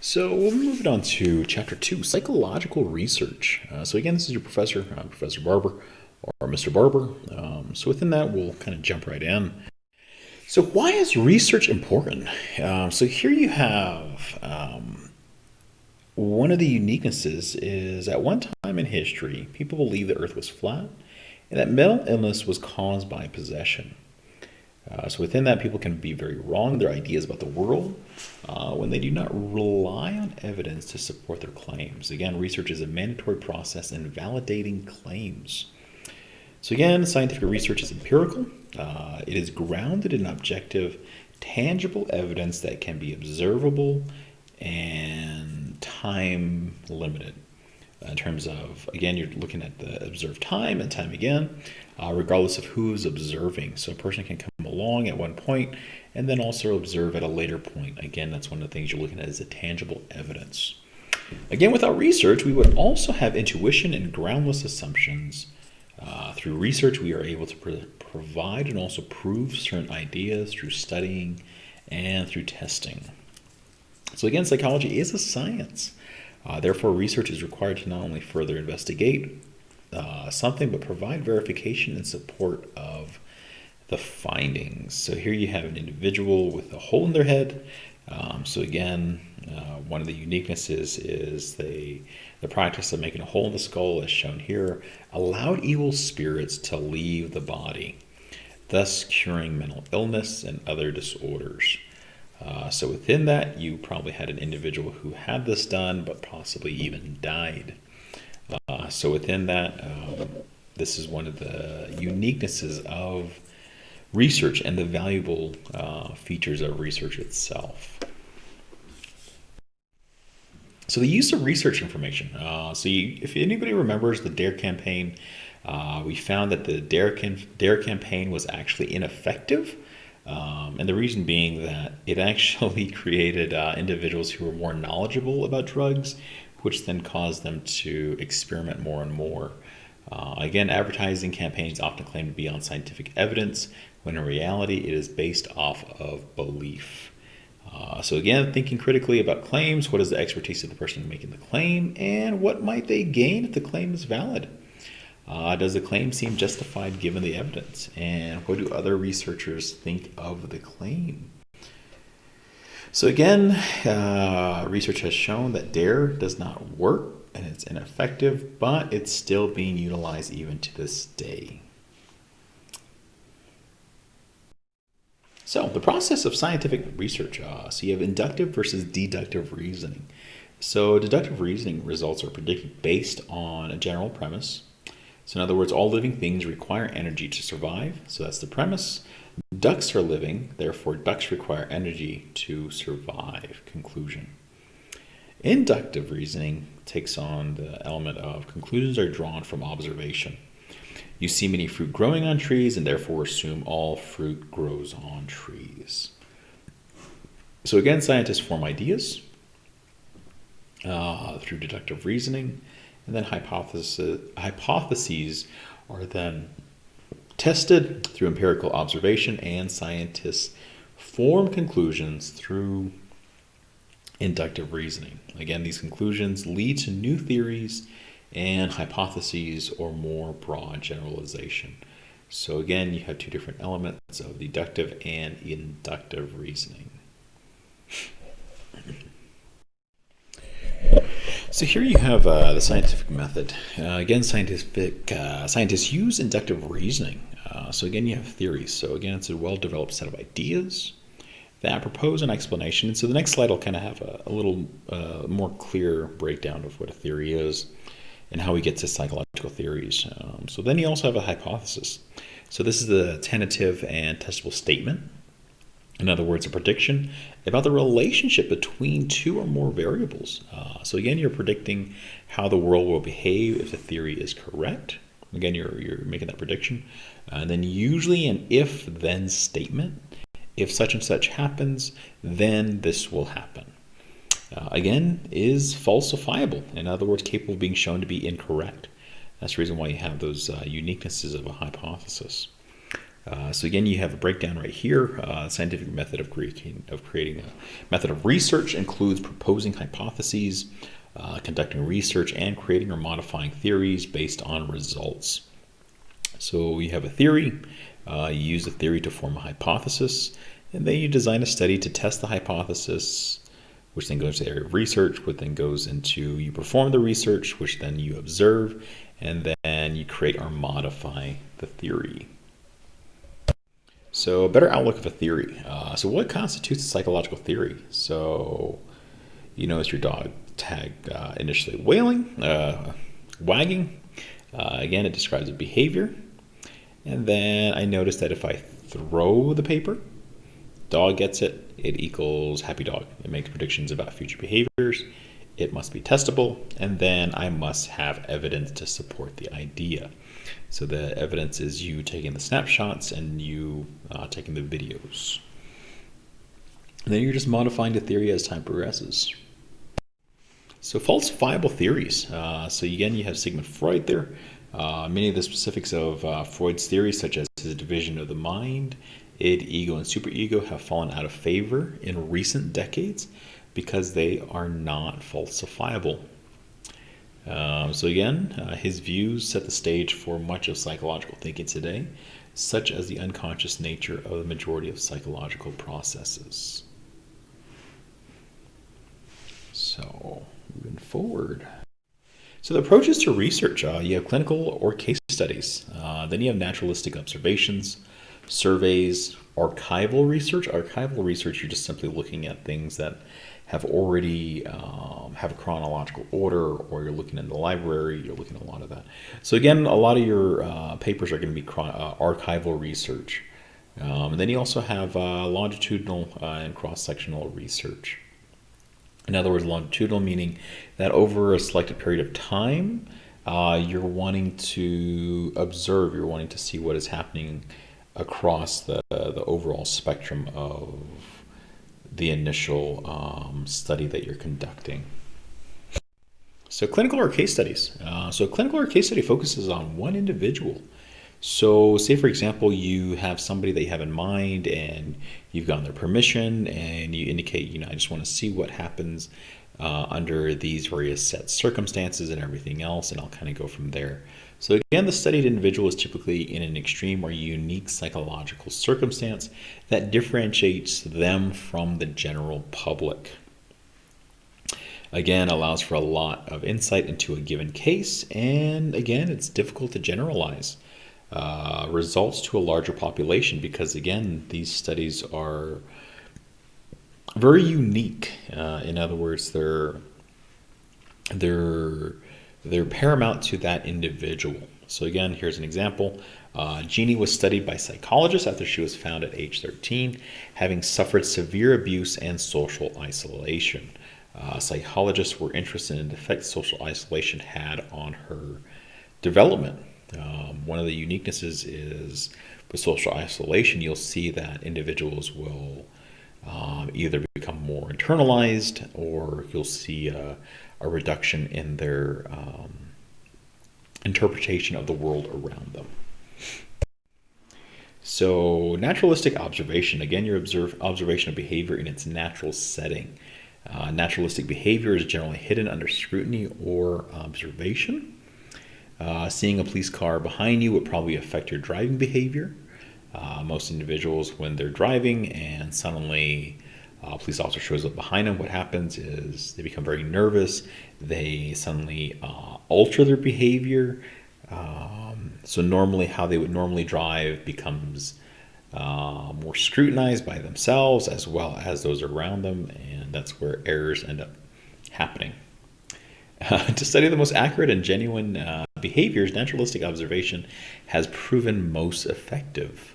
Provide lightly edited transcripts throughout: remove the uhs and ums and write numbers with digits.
So we'll move on to Chapter 2, Psychological Research. So again, this is your professor, Professor Barber, or Mr. Barber. So within that, we'll kind of jump right in. So why is research important? So here you have one of the uniquenesses is at one time in history, people believed the earth was flat and that mental illness was caused by possession. So within that, people can be very wrong in their ideas about the world when they do not rely on evidence to support their claims. Again, research is a mandatory process in validating claims. So again, scientific research is empirical. It is grounded in objective, tangible evidence that can be observable and time limited. In terms of, again, you're looking at the observed time and time again, regardless of who is observing. So a person can come along at one point and then also observe at a later point. Again, that's one of the things you're looking at is the tangible evidence. Again, without research, we would also have intuition and groundless assumptions. Through research, we are able to provide and also prove certain ideas through studying and through testing. So again, psychology is a science. Therefore, research is required to not only further investigate something, but provide verification and support of the findings. So here you have an individual with a hole in their head. So again, one of the uniquenesses is the practice of making a hole in the skull, as shown here, allowed evil spirits to leave the body, thus curing mental illness and other disorders. So within that, you probably had an individual who had this done, but possibly even died. So within that, this is one of the uniquenesses of research and the valuable features of research itself. So the use of research information. If anybody remembers the DARE campaign, we found that the DARE campaign was actually ineffective. And the reason being that it actually created individuals who were more knowledgeable about drugs, which then caused them to experiment more and more. Again, advertising campaigns often claim to be on scientific evidence, when in reality it is based off of belief. So again, thinking critically about claims, what is the expertise of the person making the claim, and what might they gain if the claim is valid? Does the claim seem justified given the evidence? And what do other researchers think of the claim? So again, research has shown that DARE does not work and it's ineffective, but it's still being utilized even to this day. So the process of scientific research, so you have inductive versus deductive reasoning. So deductive reasoning results are predicted based on a general premise. So in other words, all living things require energy to survive. So that's the premise. Ducks are living, therefore ducks require energy to survive. Conclusion. Inductive reasoning takes on the element of conclusions are drawn from observation. You see many fruit growing on trees and therefore assume all fruit grows on trees. So again, scientists form ideas through deductive reasoning, and then hypotheses are then tested through empirical observation, and scientists form conclusions through inductive reasoning. Again, these conclusions lead to new theories and hypotheses or more broad generalization. So again, you have two different elements of deductive and inductive reasoning. So here you have the scientific method. Again, scientists use inductive reasoning. So again, you have theories. So again, it's a well-developed set of ideas that propose an explanation. And so the next slide will kind of have a little more clear breakdown of what a theory is and how we get to psychological theories. So then you also have a hypothesis. So this is the tentative and testable statement. In other words, a prediction about the relationship between two or more variables. So again, you're predicting how the world will behave if the theory is correct. Again, you're making that prediction. And then usually an if-then statement. If such and such happens, then this will happen. Again, is falsifiable. In other words, capable of being shown to be incorrect. That's the reason why you have those uniquenesses of a hypothesis. So again, you have a breakdown right here. Scientific method of creating a method of research includes proposing hypotheses, conducting research, and creating or modifying theories based on results. So you have a theory. You use the theory to form a hypothesis, and then you design a study to test the hypothesis, which then goes to the area of research, which then goes into you perform the research, which then you observe, and then you create or modify the theory. So a better outlook of a theory. So what constitutes a psychological theory? So you notice your dog tag initially wagging. Again, it describes a behavior. And then I noticed that if I throw the paper, dog gets it, it equals happy dog. It makes predictions about future behaviors. It must be testable, and then I must have evidence to support the idea. So the evidence is you taking the snapshots and you taking the videos. And then you're just modifying the theory as time progresses. So falsifiable theories. So again, you have Sigmund Freud there. Many of the specifics of Freud's theories, such as his division of the mind, id, ego, and superego, have fallen out of favor in recent decades because they are not falsifiable. So again, his views set the stage for much of psychological thinking today, such as the unconscious nature of the majority of psychological processes. So moving forward. So the approaches to research, you have clinical or case studies. Then you have naturalistic observations, surveys, archival research. Archival research, you're just simply looking at things that have already have a chronological order, or you're looking in the library, you're looking at a lot of that. So again, a lot of your papers are going to be archival research. And then you also have longitudinal and cross-sectional research. In other words, longitudinal meaning that over a selected period of time, you're wanting to observe, you're wanting to see what is happening across the overall spectrum of the initial study that you're conducting. So clinical or case studies. So clinical or case study focuses on one individual. So say, for example, you have somebody that you have in mind and you've gotten their permission and you indicate, I just want to see what happens under these various set circumstances and everything else, and I'll kind of go from there. So again, the studied individual is typically in an extreme or unique psychological circumstance that differentiates them from the general public. Again, allows for a lot of insight into a given case, and again, it's difficult to generalize results to a larger population because, again, these studies are very unique. In other words, they're paramount to that individual. So again, here's an example. Jeannie was studied by psychologists after she was found at age 13, having suffered severe abuse and social isolation. Psychologists were interested in the effect social isolation had on her development. One of the uniquenesses is with social isolation, you'll see that individuals will either become more internalized, or you'll see a reduction in their interpretation of the world around them. So naturalistic observation, again, your observation of behavior in its natural setting. Naturalistic behavior is generally hidden under scrutiny or observation. Seeing a police car behind you would probably affect your driving behavior. Most individuals, when they're driving and suddenly a police officer shows up behind them, what happens is they become very nervous. They suddenly alter their behavior. So normally how they would normally drive becomes more scrutinized by themselves as well as those around them, and that's where errors end up happening. To study the most accurate and genuine behaviors, naturalistic observation has proven most effective.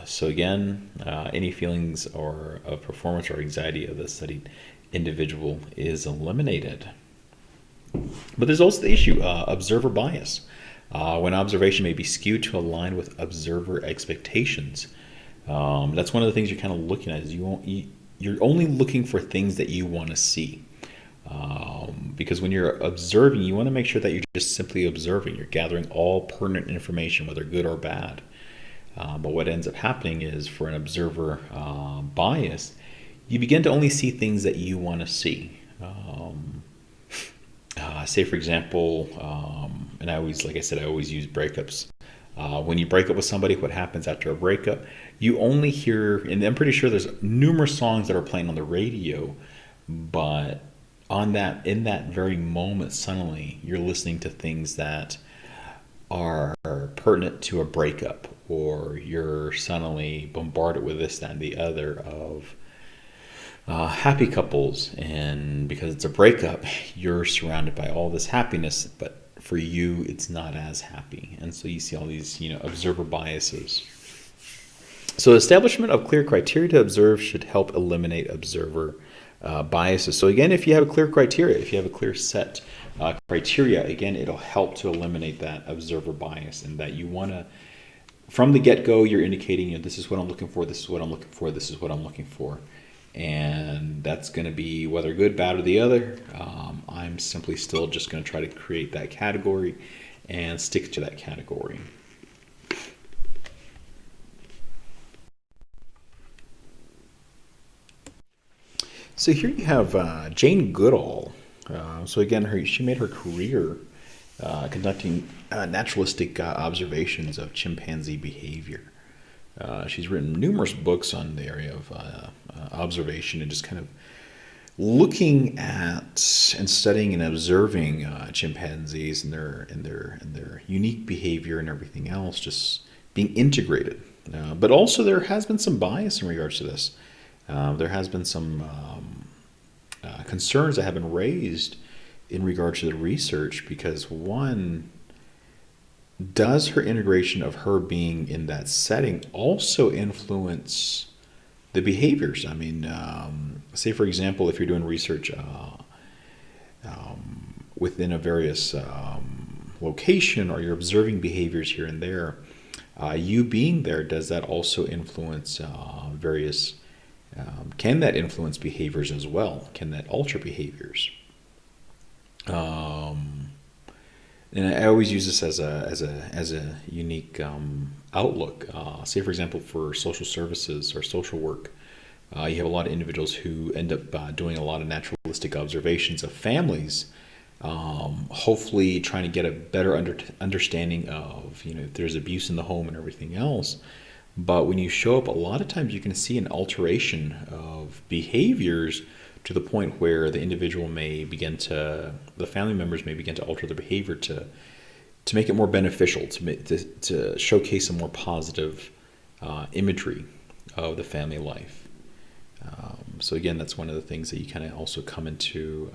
So again, any feelings of performance or anxiety of the studied individual is eliminated. But there's also the issue, observer bias. When observation may be skewed to align with observer expectations. That's one of the things you're kind of looking at, is you're only looking for things that you want to see. Because when you're observing, you want to make sure that you're just simply observing. You're gathering all pertinent information, whether good or bad. But what ends up happening is for an observer bias, you begin to only see things that you want to see. Say, for example, and I always, like I said, I always use breakups. When you break up with somebody, what happens after a breakup? You only hear, and I'm pretty sure there's numerous songs that are playing on the radio, but in that very moment, suddenly you're listening to things that are pertinent to a breakup, or you're suddenly bombarded with this, that, and the other of happy couples, and because it's a breakup, you're surrounded by all this happiness, but for you, it's not as happy, and so you see all these, observer biases. So establishment of clear criteria to observe should help eliminate observer biases. So again, if you have a clear criteria, if you have a clear set criteria, again, it'll help to eliminate that observer bias, and that you want to, from the get-go, you're indicating, this is what I'm looking for, this is what I'm looking for, this is what I'm looking for. And that's going to be whether good, bad, or the other. I'm simply still just going to try to create that category and stick to that category. So here you have Jane Goodall. So again, she made her career conducting naturalistic observations of chimpanzee behavior. She's written numerous books on the area of observation and just kind of looking at and studying and observing chimpanzees and their unique behavior and everything else, just being integrated. But also there has been some bias in regards to this. There has been some concerns that have been raised in regards to the research, because one, does her integration of her being in that setting also influence the behaviors? I mean, say for example, if you're doing research within a various location, or you're observing behaviors here and there, you being there, does that also influence various, can that influence behaviors as well? Can that alter behaviors? And I always use this as a unique outlook. Say, for example, for social services or social work, you have a lot of individuals who end up doing a lot of naturalistic observations of families, hopefully trying to get a better understanding of, if there's abuse in the home and everything else. But when you show up, a lot of times you can see an alteration of behaviors to the point where the family members may begin to alter their behavior to make it more beneficial, to showcase a more positive imagery of the family life. So again, that's one of the things that you kind of also come into.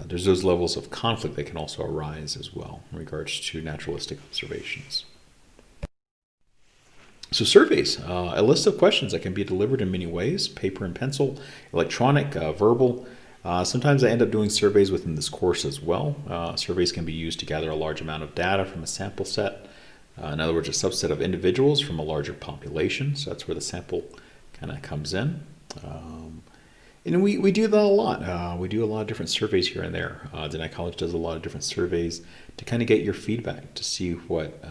There's those levels of conflict that can also arise as well in regards to naturalistic observations. So surveys, a list of questions that can be delivered in many ways: paper and pencil, electronic, verbal. Sometimes I end up doing surveys within this course as well. Surveys can be used to gather a large amount of data from a sample set. In other words, a subset of individuals from a larger population. So that's where the sample kind of comes in. And we do that a lot. We do a lot of different surveys here and there. Denai College does a lot of different surveys to kind of get your feedback, to see what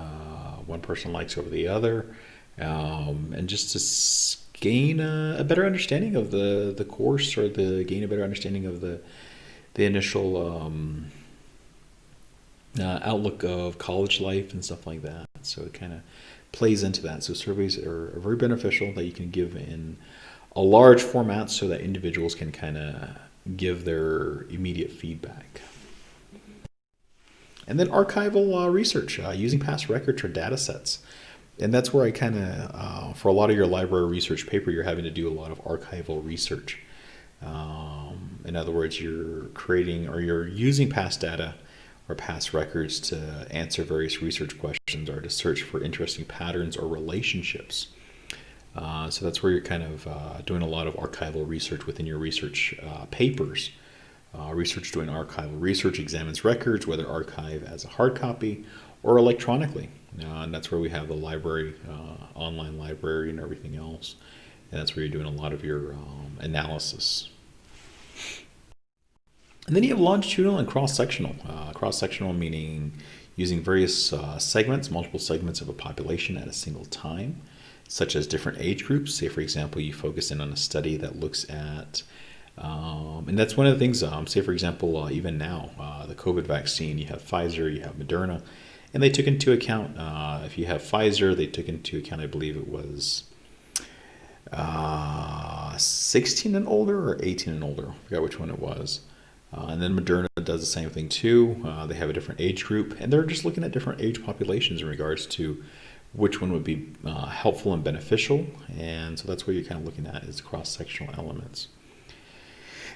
one person likes over the other. And just to gain a better understanding of the course, or gain a better understanding of the initial outlook of college life and stuff like that. So it kind of plays into that. So surveys are very beneficial, that you can give in a large format so that individuals can kind of give their immediate feedback. And then archival research, using past records or data sets. And that's where I kind of, for a lot of your library research paper, you're having to do a lot of archival research. In other words, you're creating, or you're using past data or past records to answer various research questions, or to search for interesting patterns or relationships. So that's where you're kind of doing a lot of archival research within your research papers. Research doing archival research examines records, whether archived as a hard copy or electronically. And that's where we have the library, online library and everything else. And that's where you're doing a lot of your analysis. And then you have longitudinal and cross-sectional. Cross-sectional meaning using various segments, multiple segments of a population at a single time, such as different age groups. Say, for example, you focus in on a study that looks at, and that's one of the things, say, for example, even now, the COVID vaccine, you have Pfizer, you have Moderna, and they took into account, if you have Pfizer, they took into account, I believe it was 16 and older or 18 and older. I forgot which one it was. And then Moderna does the same thing too. They have a different age group, and they're just looking at different age populations in regards to which one would be helpful and beneficial. And so that's what you're kind of looking at, is cross-sectional elements.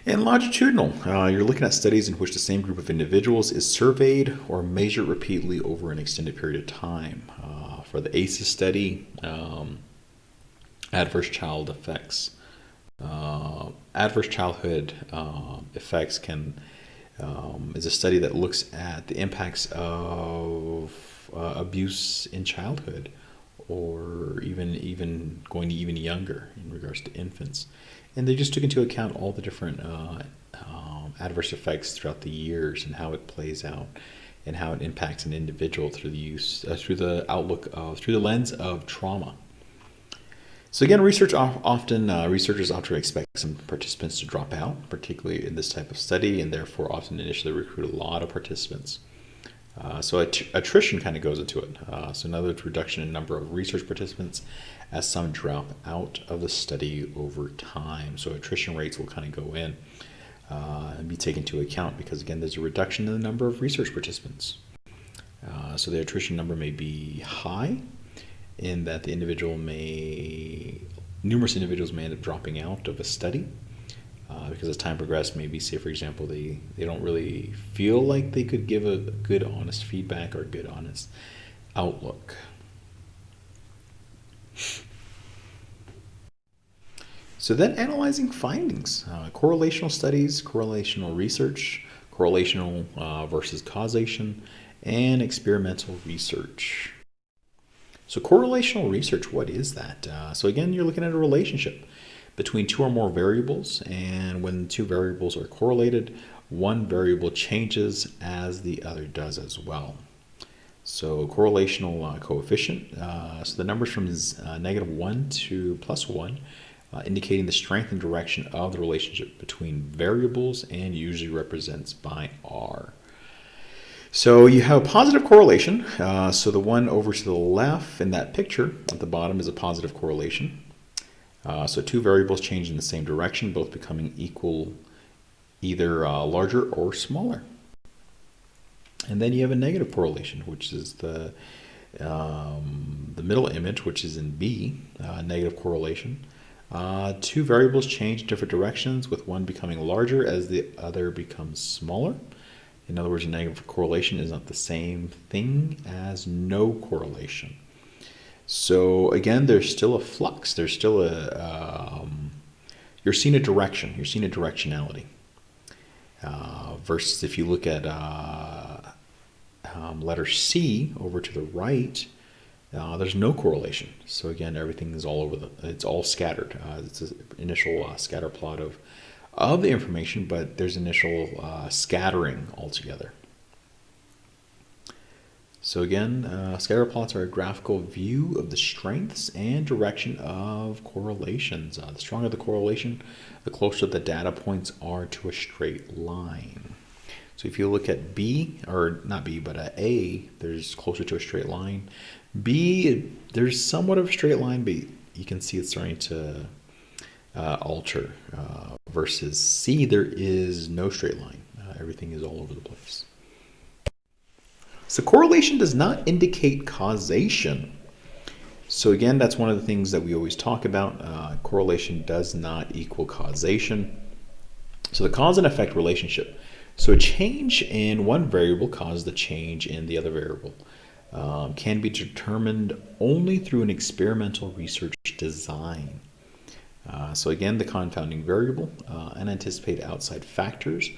And longitudinal, you're looking at studies in which the same group of individuals is surveyed or measured repeatedly over an extended period of time. For the ACEs study, adverse child effects. Adverse childhood effects is a study that looks at the impacts of abuse in childhood, or even going even younger in regards to infants. And they just took into account all the different adverse effects throughout the years and how it plays out and how it impacts an individual through through the lens of trauma. So again, researchers often expect some participants to drop out, particularly in this type of study, and therefore often initially recruit a lot of participants. So attrition kind of goes into it. So in other words, reduction in number of research participants as some drop out of the study over time. So attrition rates will kind of go in and be taken into account, because again, there's a reduction in the number of research participants. So the attrition number may be high, in that numerous individuals may end up dropping out of a study because as time progressed, maybe, say, for example, they don't really feel like they could give a good, honest feedback or a good, honest outlook. So then analyzing findings, correlational studies, correlational research, correlational versus causation, and experimental research. So correlational research, what is that? So again, you're looking at a relationship between two or more variables, and when two variables are correlated, one variable changes as the other does as well. So correlational coefficient, so the numbers from -1 to +1, indicating the strength and direction of the relationship between variables, and usually represents by R. So you have a positive correlation. So the one over to the left in that picture at the bottom is a positive correlation. So two variables change in the same direction, both becoming equal, either larger or smaller. And then you have a negative correlation, which is the middle image, which is in B, negative correlation. Two variables change in different directions, with one becoming larger as the other becomes smaller. In other words, a negative correlation is not the same thing as no correlation. So again, there's still a flux. There's still you're seeing a direction. You're seeing a directionality. Versus if you look at letter C over to the right, there's no correlation. So again, everything is it's all scattered. It's an initial scatter plot of the information, but there's initial scattering altogether. So again, scatter plots are a graphical view of the strengths and direction of correlations. The stronger the correlation, the closer the data points are to a straight line. So if you look at B, or not B, but A, there's closer to a straight line. B, there's somewhat of a straight line, but you can see it's starting to alter. Versus C, there is no straight line. Everything is all over the place. So correlation does not indicate causation. So again, that's one of the things that we always talk about. Correlation does not equal causation. So the cause and effect relationship. So a change in one variable causes a change in the other variable. Can be determined only through an experimental research design. So again, the confounding variable, unanticipated outside factors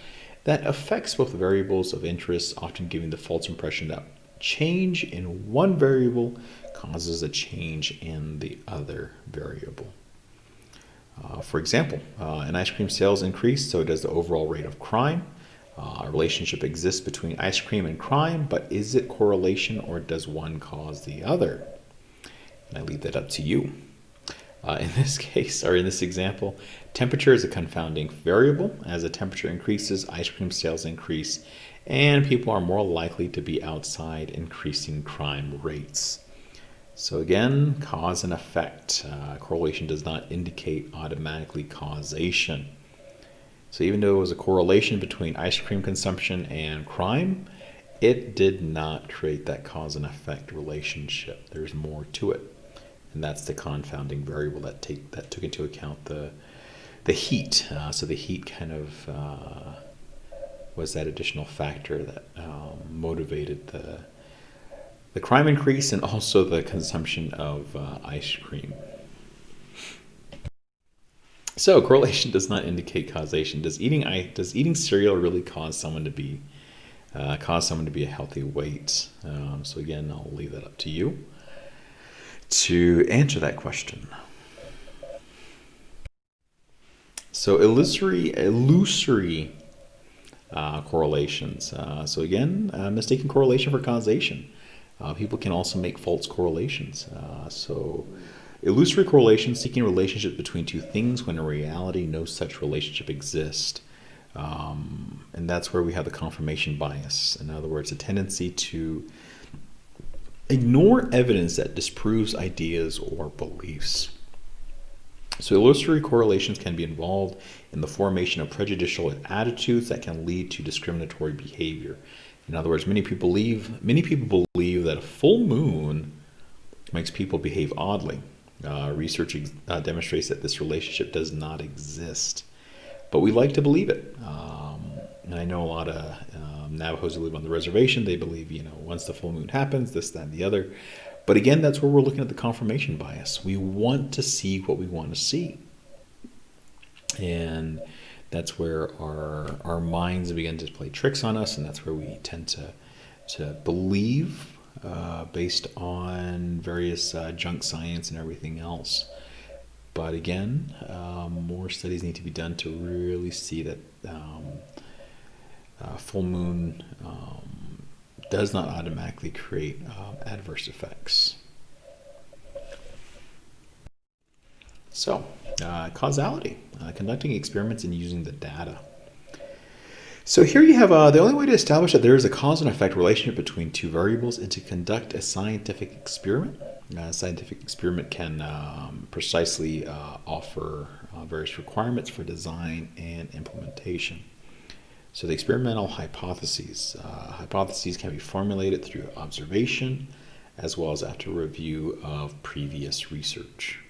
that affects both variables of interest, often giving the false impression that change in one variable causes a change in the other variable. For example, an ice cream sales increase, so does the overall rate of crime. A relationship exists between ice cream and crime, but is it correlation or does one cause the other? And I leave that up to you. In this case, or in this example, temperature is a confounding variable. As the temperature increases, ice cream sales increase, and people are more likely to be outside, increasing crime rates. So again, cause and effect. Correlation does not indicate automatically causation. So even though it was a correlation between ice cream consumption and crime, it did not create that cause and effect relationship. There's more to it. And that's the confounding variable that took into account the heat. So the heat kind of was that additional factor that motivated the crime increase and also the consumption of ice cream. So correlation does not indicate causation. Does eating cereal really cause someone to be a healthy weight? So again, I'll leave that up to you to answer that question. So illusory correlations. So again, mistaken correlation for causation. People can also make false correlations. So illusory correlations, seeking relationships between two things when in reality no such relationship exists. And that's where we have the confirmation bias. In other words, a tendency to ignore evidence that disproves ideas or beliefs. So illusory correlations can be involved in the formation of prejudicial attitudes that can lead to discriminatory behavior. In other words, many people believe that a full moon makes people behave oddly. Research demonstrates that this relationship does not exist, but we like to believe it. And I know a lot of Navajos who live on the reservation, they believe, once the full moon happens, this, that, and the other. But again, that's where we're looking at the confirmation bias. We want to see what we want to see. And that's where our minds begin to play tricks on us, and that's where we tend to believe based on various junk science and everything else. But again, more studies need to be done to really see that full moon does not automatically create adverse effects. So, causality, conducting experiments and using the data. So here you have the only way to establish that there is a cause and effect relationship between two variables is to conduct a scientific experiment. A scientific experiment can precisely offer various requirements for design and implementation. So the experimental hypotheses. Hypotheses can be formulated through observation as well as after review of previous research.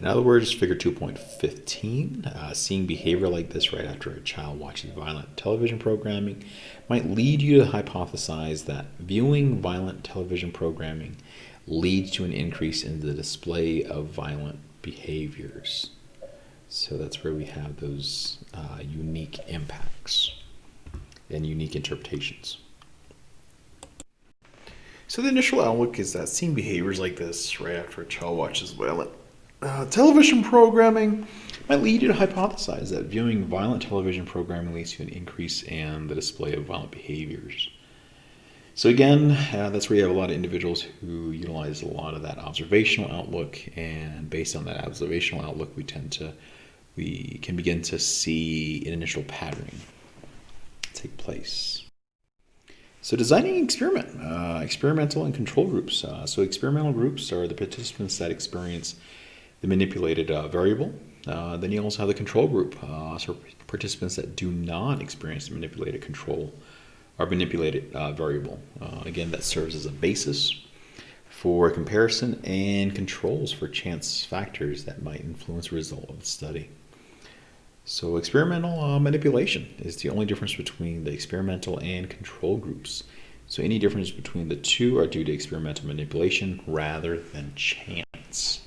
In other words, figure 2.15, seeing behavior like this right after a child watches violent television programming might lead you to hypothesize that viewing violent television programming leads to an increase in the display of violent behaviors. So that's where we have those unique impacts and unique interpretations. So the initial outlook is that seeing behaviors like this right after a child watches violent television programming might lead you to hypothesize that viewing violent television programming leads to an increase in the display of violent behaviors. So again, that's where you have a lot of individuals who utilize a lot of that observational outlook, and based on that observational outlook, we can begin to see an initial patterning take place. So designing an experiment, experimental and control groups. So experimental groups are the participants that experience the manipulated variable. Then you also have the control group, so participants that do not experience the manipulated control or manipulated variable. Again, that serves as a basis for comparison and controls for chance factors that might influence the result of the study. So experimental manipulation is the only difference between the experimental and control groups. So any difference between the two are due to experimental manipulation rather than chance.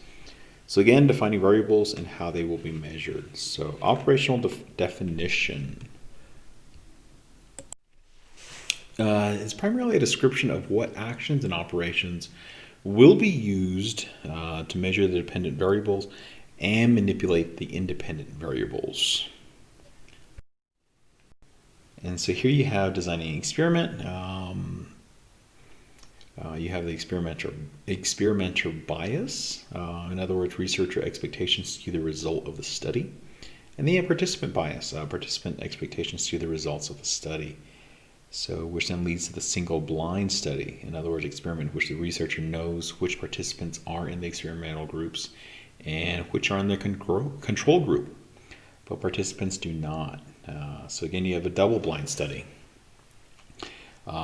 So again, defining variables and how they will be measured. So operational definition is primarily a description of what actions and operations will be used to measure the dependent variables and manipulate the independent variables. And so here you have designing an experiment. You have the experimenter bias. In other words, researcher expectations skew the result of the study. And then you have participant bias. Participant expectations skew the results of the study. So, which then leads to the single blind study. In other words, experiment in which the researcher knows which participants are in the experimental groups and which are in the control group, but participants do not. So again, you have a double blind study.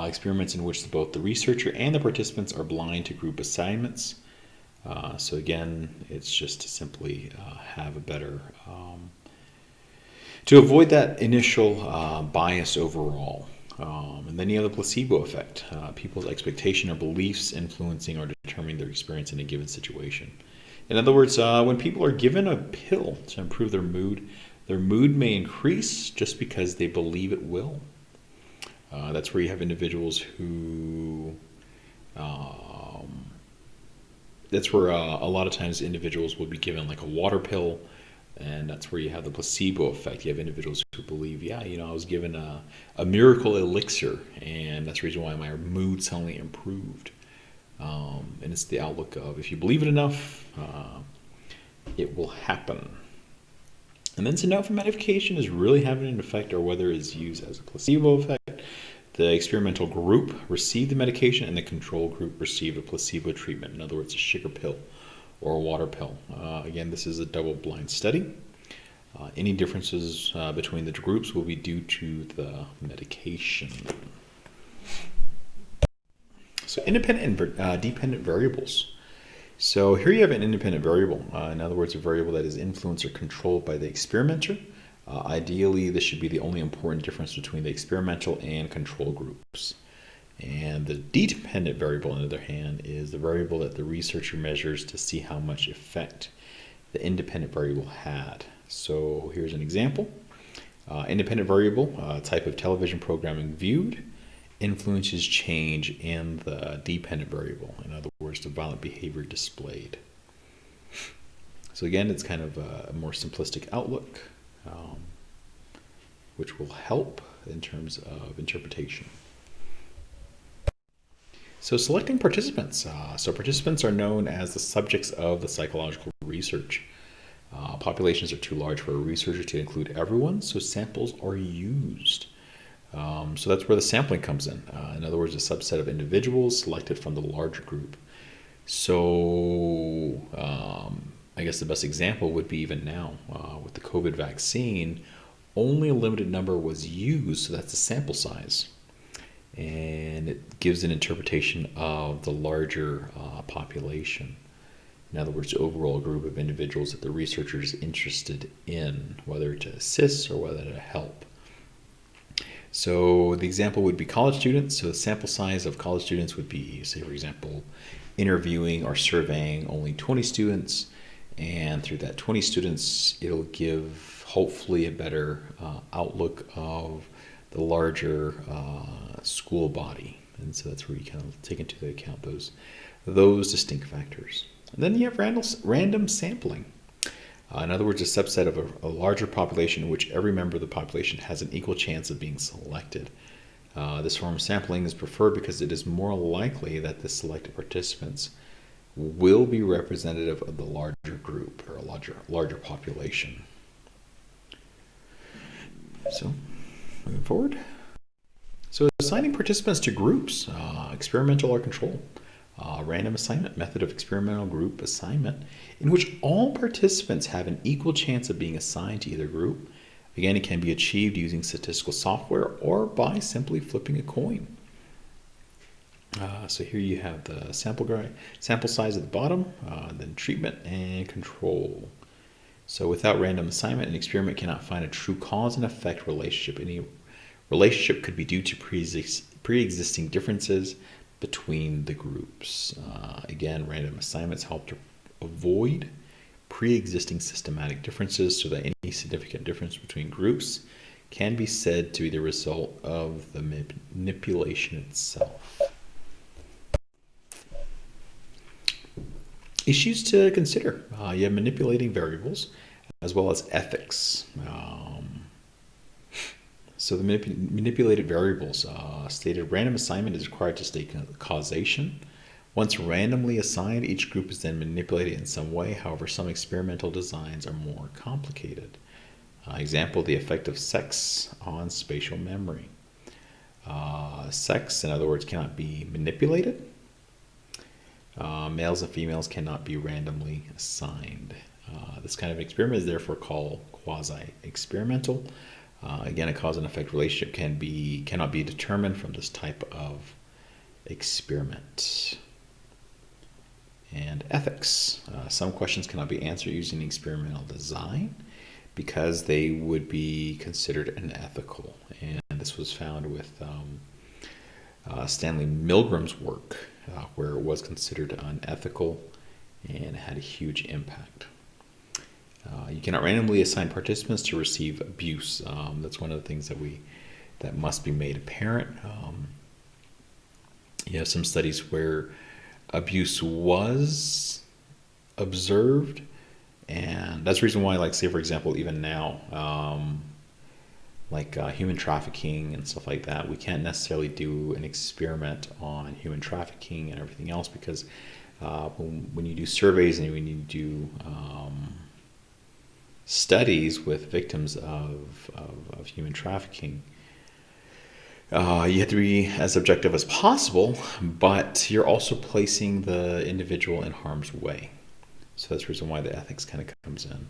Experiments in which both the researcher and the participants are blind to group assignments. So again, it's just to simply have a better, to avoid that initial bias overall. And then you have the placebo effect, people's expectation or beliefs influencing or determining their experience in a given situation. In other words, when people are given a pill to improve their mood may increase just because they believe it will. That's where you have individuals who, that's where a lot of times individuals will be given like a water pill, and that's where you have the placebo effect. You have individuals who believe, yeah, I was given a miracle elixir, and that's the reason why my mood suddenly improved. And it's the outlook of, if you believe it enough, it will happen. And then to know if a medication is really having an effect or whether it's used as a placebo effect, the experimental group received the medication and the control group received a placebo treatment. In other words, a sugar pill or a water pill. Again, this is a double-blind study. Any differences between the groups will be due to the medication. So independent and dependent variables. So here you have an independent variable. In other words, a variable that is influenced or controlled by the experimenter. Ideally, this should be the only important difference between the experimental and control groups. And the dependent variable, on the other hand, is the variable that the researcher measures to see how much effect the independent variable had. So here's an example. Independent variable, type of television programming viewed, influences change in the dependent variable. In other words, the violent behavior displayed. So again, it's kind of a more simplistic outlook, which will help in terms of interpretation. So selecting participants. So participants are known as the subjects of the psychological research. Populations are too large for a researcher to include everyone, so samples are used. So that's where the sampling comes in. In other words, a subset of individuals selected from the larger group. So I guess the best example would be even now with the COVID vaccine, only a limited number was used, so that's the sample size. And it gives an interpretation of the larger population. In other words, the overall group of individuals that the researcher is interested in, whether to assist or whether to help. So the example would be college students. So the sample size of college students would be, say, for example, interviewing or surveying only 20 students. And through that 20 students, it'll give hopefully a better outlook of the larger school body. And so that's where you kind of take into account those distinct factors. And then you have random sampling. In other words, a subset of a larger population in which every member of the population has an equal chance of being selected. This form of sampling is preferred because it is more likely that the selected participants will be representative of the larger group or a larger population. So, moving forward. So, assigning participants to groups, experimental or control. Random assignment, method of experimental group assignment, in which all participants have an equal chance of being assigned to either group. Again, it can be achieved using statistical software or by simply flipping a coin. So here you have the sample size at the bottom, then treatment and control. So without random assignment, an experiment cannot find a true cause and effect relationship. Any relationship could be due to pre-existing differences between the groups. Again, random assignments help to avoid pre-existing systematic differences so that any significant difference between groups can be said to be the result of the manipulation itself. Issues to consider. You have manipulating variables as well as ethics. So So the manipulated variables stated random assignment is required to state causation. Once randomly assigned, each group is then manipulated in some way. However, some experimental designs are more complicated. Example, the effect of sex on spatial memory. Sex, in other words, cannot be manipulated. Males and females cannot be randomly assigned. This kind of experiment is therefore called quasi-experimental. Again, a cause and effect relationship cannot be determined from this type of experiment. And ethics. Some questions cannot be answered using experimental design because they would be considered unethical. And this was found with Stanley Milgram's work, where it was considered unethical and had a huge impact. You cannot randomly assign participants to receive abuse. That's one of the things that must be made apparent. You have some studies where abuse was observed, and that's the reason why, like, say for example, even now, human trafficking and stuff like that, we can't necessarily do an experiment on human trafficking and everything else because when you do surveys and when you do studies with victims of human trafficking, you have to be as objective as possible, but you're also placing the individual in harm's way. So that's the reason why the ethics kind of comes in.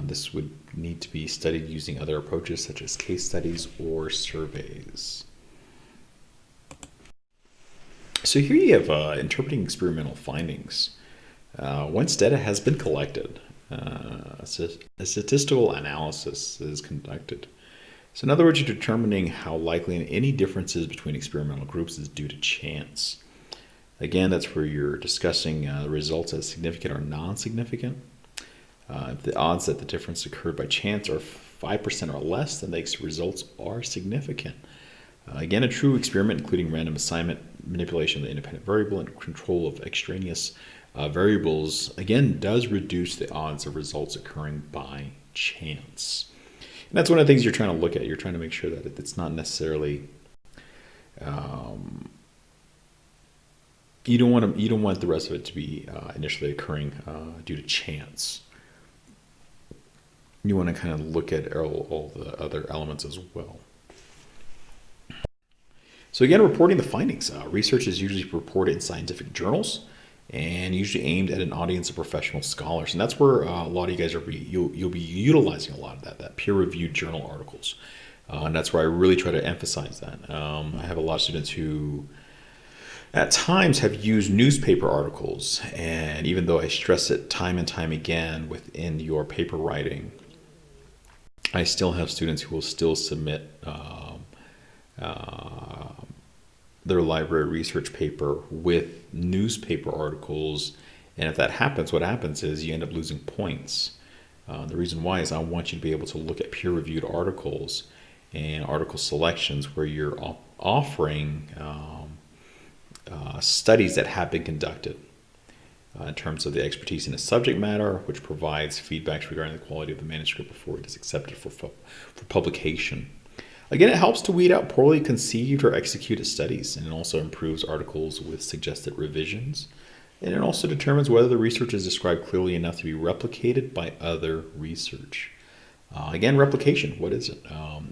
This would need to be studied using other approaches such as case studies or surveys. So here you have interpreting experimental findings. Once data has been collected, a statistical analysis is conducted. So in other words, you're determining how likely any differences between experimental groups is due to chance. Again, that's where you're discussing the results as significant or non-significant. If the odds that the difference occurred by chance are 5% or less, then the results are significant. Again, a true experiment, including random assignment, manipulation of the independent variable, and control of extraneous variables, again, does reduce the odds of results occurring by chance. And that's one of the things you're trying to look at. You're trying to make sure that it's not necessarily you don't want the rest of it to be initially occurring due to chance. You want to kind of look at all the other elements as well. So again, reporting the findings. Research is usually reported in scientific journals and usually aimed at an audience of professional scholars. And that's where a lot of you guys you'll be utilizing a lot of that peer-reviewed journal articles. And that's where I really try to emphasize that. I have a lot of students who at times have used newspaper articles. And even though I stress it time and time again within your paper writing, I still have students who will still submit their library research paper with newspaper articles, and if that happens, what happens is you end up losing points. The reason why is I want you to be able to look at peer-reviewed articles and article selections where you're offering studies that have been conducted in terms of the expertise in the subject matter, which provides feedbacks regarding the quality of the manuscript before it is accepted for publication. Again, it helps to weed out poorly conceived or executed studies, and it also improves articles with suggested revisions. And it also determines whether the research is described clearly enough to be replicated by other research. Again, replication, what is it?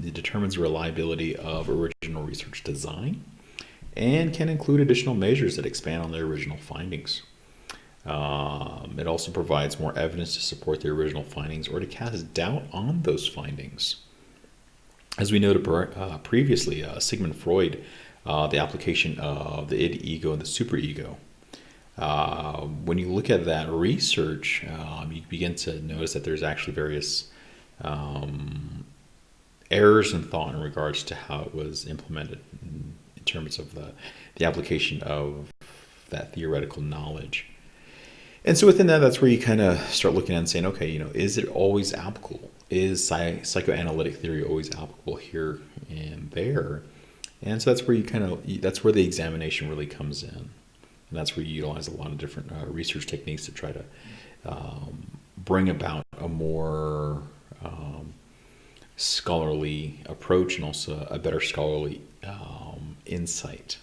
It determines the reliability of original research design and can include additional measures that expand on the original findings. It also provides more evidence to support the original findings or to cast doubt on those findings. As we noted previously, Sigmund Freud, the application of the id, ego, and the superego. When you look at that research, you begin to notice that there's actually various errors in thought in regards to how it was implemented in terms of the application of that theoretical knowledge. And so within that, that's where you kind of start looking at and saying, okay, is it always applicable? Is psychoanalytic theory always applicable here and there? And so that's where that's where the examination really comes in. And that's where you utilize a lot of different research techniques to try to bring about a more scholarly approach and also a better scholarly insight.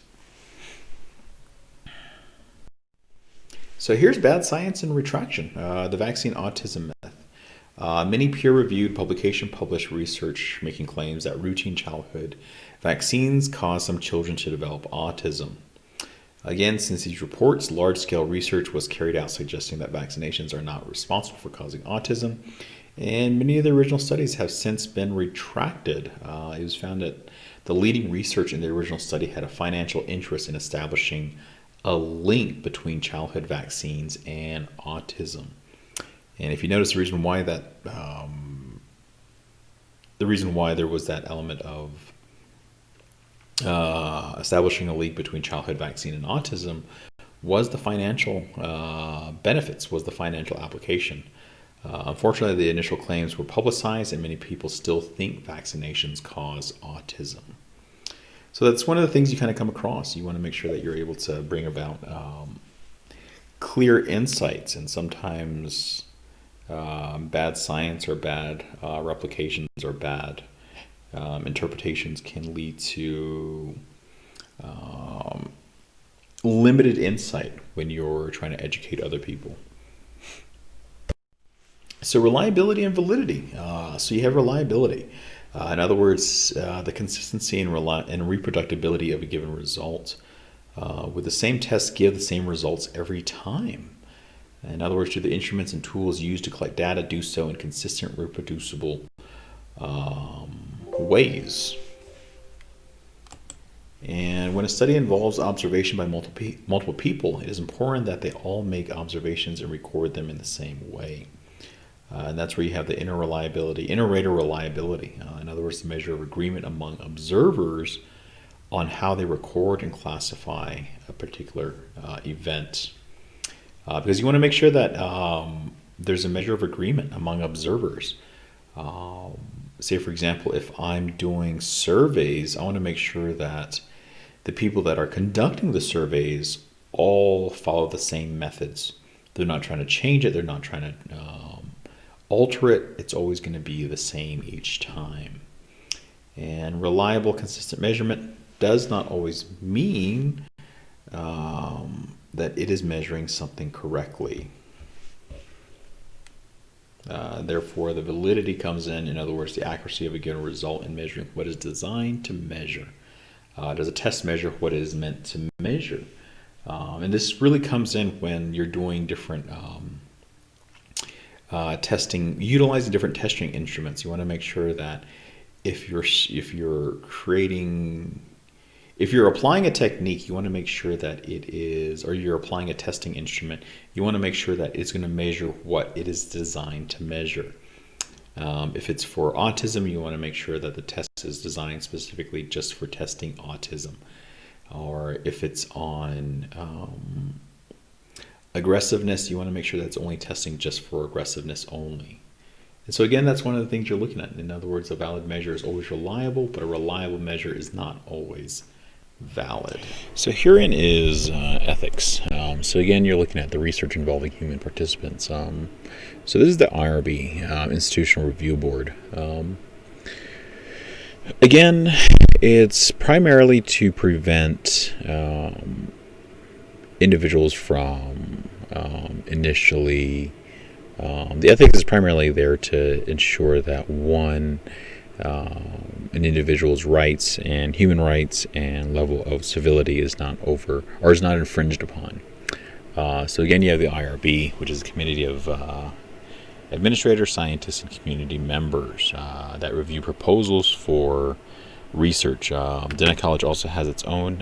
So here's bad science and retraction, the vaccine autism myth. Many peer-reviewed publication published research making claims that routine childhood vaccines cause some children to develop autism. Again, since these reports, large-scale research was carried out suggesting that vaccinations are not responsible for causing autism, and many of the original studies have since been retracted. It was found that the leading research in the original study had a financial interest in establishing a link between childhood vaccines and autism. And if you notice, the reason why there was that element of establishing a link between childhood vaccine and autism was the financial benefits, was the financial application. Unfortunately, the initial claims were publicized, and many people still think vaccinations cause autism. So that's one of the things you kind of come across. You want to make sure that you're able to bring about clear insights, and sometimes bad science or bad replications or bad interpretations can lead to limited insight when you're trying to educate other people. So reliability and validity. So you have reliability. In other words, the consistency and reproducibility of a given result. Would the same test give the same results every time? In other words, do the instruments and tools used to collect data do so in consistent, reproducible ways? And when a study involves observation by multiple people, it is important that they all make observations and record them in the same way. And that's where you have the inter-rater reliability. In other words, the measure of agreement among observers on how they record and classify a particular event. Because you want to make sure that there's a measure of agreement among observers. Say, for example, if I'm doing surveys, I want to make sure that the people that are conducting the surveys all follow the same methods. They're not trying to change it. They're not trying to alter it. It's always going to be the same each time. And reliable, consistent measurement does not always mean that it is measuring something correctly. Therefore, the validity comes in other words, the accuracy of a given result in measuring what is designed to measure. Does a test measure what it is meant to measure? And this really comes in when you're doing different testing, utilizing different testing instruments. You want to make sure that if you're applying a technique, you want to make sure that it is, or you're applying a testing instrument, you want to make sure that it's going to measure what it is designed to measure. If it's for autism, you want to make sure that the test is designed specifically just for testing autism. Or if it's on aggressiveness, you want to make sure that it's only testing just for aggressiveness only. And so again, that's one of the things you're looking at. In other words, a valid measure is always reliable, but a reliable measure is not always valid. So herein is ethics. So again, you're looking at the research involving human participants. So this is the IRB, Institutional Review Board. Again, it's primarily to prevent individuals from initially, the ethics is primarily there to ensure that an individual's rights and human rights and level of civility is not infringed upon. So again, you have the IRB, which is a committee of administrators, scientists, and community members that review proposals for research. Dennis College also has its own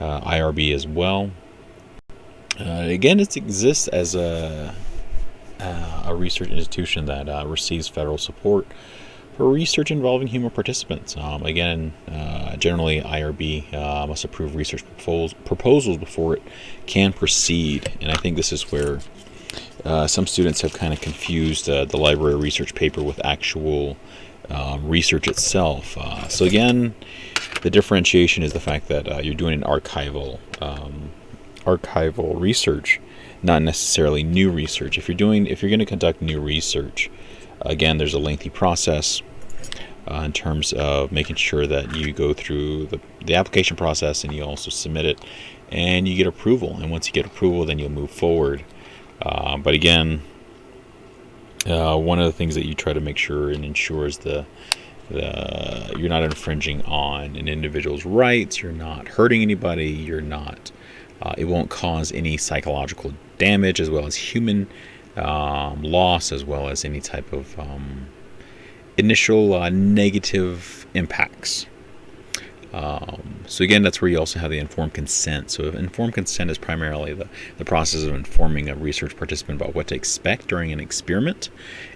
IRB as well. Again, it exists as a research institution that receives federal support for research involving human participants. Again, generally IRB must approve research proposals before it can proceed. And I think this is where some students have kind of confused the library research paper with actual research itself. So again, the differentiation is the fact that you're doing an archival research, not necessarily new research. If you're going to conduct new research, Again, there's a lengthy process in terms of making sure that you go through the application process and you also submit it and you get approval. And once you get approval, then you'll move forward. But again, one of the things that you try to make sure and ensure is you're not infringing on an individual's rights, you're not hurting anybody, it won't cause any psychological damage, as well as human loss, as well as any type of initial negative impacts. So again, that's where you also have the informed consent. So informed consent is primarily the process of informing a research participant about what to expect during an experiment,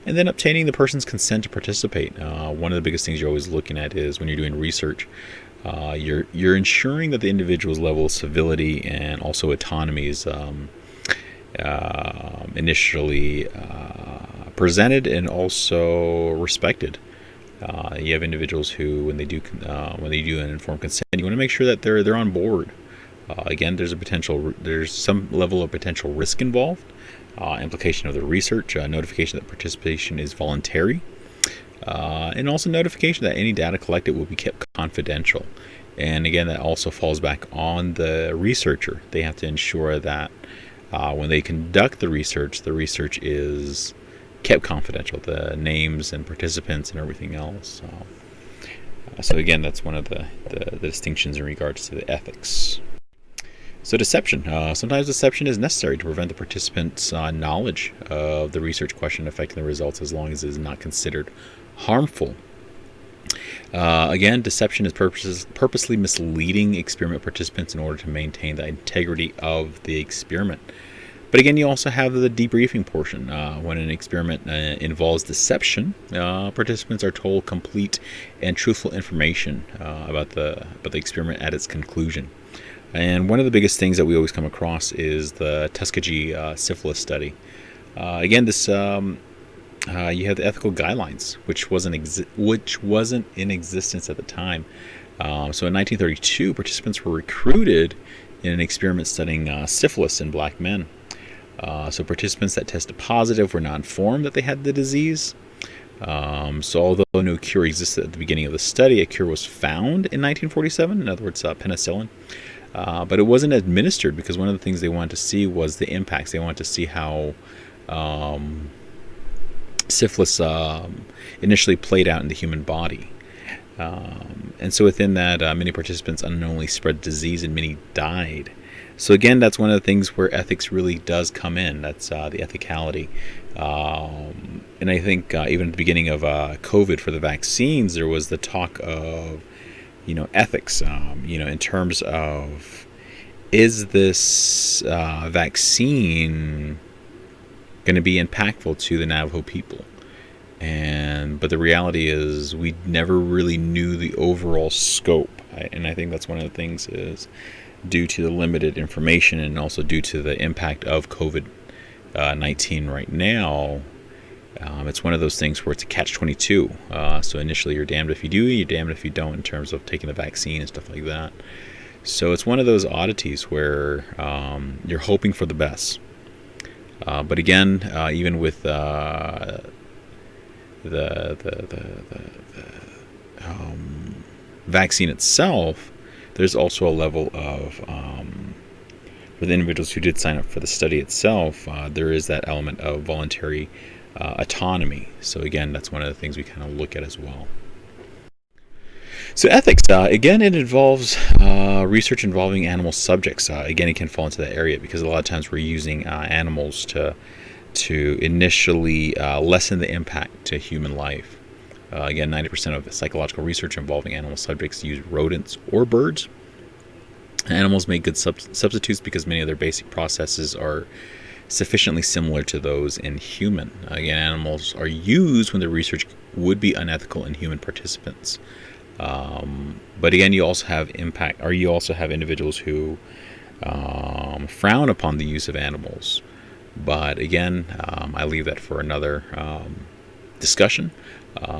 and then obtaining the person's consent to participate. One of the biggest things you're always looking at is when you're doing research, you're ensuring that the individual's level of civility and also autonomy is initially presented and also respected. You have individuals who, when they do an informed consent, you want to make sure that they're on board. Again, there's some level of potential risk involved, implication of the research, notification that participation is voluntary, and also notification that any data collected will be kept confidential. And again, that also falls back on the researcher. They have to ensure that when they conduct the research is kept confidential, the names and participants and everything else. So again, that's one of the distinctions in regards to the ethics. So deception. Sometimes deception is necessary to prevent the participants' knowledge of the research question affecting the results, as long as it is not considered harmful. Again, deception is purposely misleading experiment participants in order to maintain the integrity of the experiment. But again, you also have the debriefing portion. When an experiment involves deception, participants are told complete and truthful information about the experiment at its conclusion. And one of the biggest things that we always come across is the Tuskegee syphilis study. Again, this you have the ethical guidelines, which wasn't in existence at the time. So in 1932, participants were recruited in an experiment studying syphilis in black men. So participants that tested positive were not informed that they had the disease. So although no cure existed at the beginning of the study, a cure was found in 1947, in other words, penicillin. But it wasn't administered because one of the things they wanted to see was the impacts. They wanted to see how syphilis initially played out in the human body. And so within that, many participants unknowingly spread disease and many died. So again, that's one of the things where ethics really does come in. That's the ethicality. And I think even at the beginning of COVID for the vaccines, there was the talk of, ethics, in terms of, is this vaccine going to be impactful to the Navajo people? But the reality is we never really knew the overall scope. And I think that's one of the things is due to the limited information and also due to the impact of COVID-19 right now, it's one of those things where it's a catch-22. So initially you're damned if you do, you're damned if you don't in terms of taking the vaccine and stuff like that. So it's one of those oddities where you're hoping for the best. But again, even with the vaccine itself, there's also a level of, for the individuals who did sign up for the study itself, there is that element of voluntary autonomy. So again, that's one of the things we kind of look at as well. So ethics, again, it involves research involving animal subjects. Again, it can fall into that area because a lot of times we're using animals to initially lessen the impact to human life. Again, 90% of psychological research involving animal subjects use rodents or birds. Animals make good substitutes because many of their basic processes are sufficiently similar to those in human. Again, animals are used when the research would be unethical in human participants. But again, you also have individuals who frown upon the use of animals. But again, I leave that for another discussion.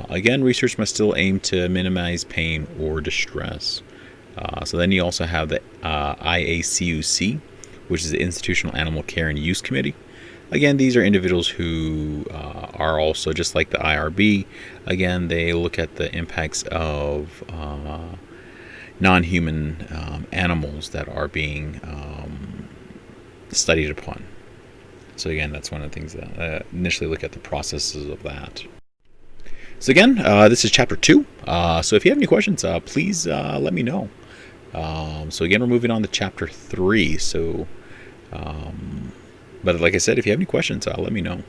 Again, research must still aim to minimize pain or distress. So then you also have the IACUC, which is the Institutional Animal Care and Use Committee. Again, these are individuals who are also just like the IRB. Again, they look at the impacts of non-human animals that are being studied upon. So again, that's one of the things that initially look at the processes of that. So again, this is chapter 2. So if you have any questions, please let me know. So again, we're moving on to chapter 3. So, but like I said, if you have any questions, let me know.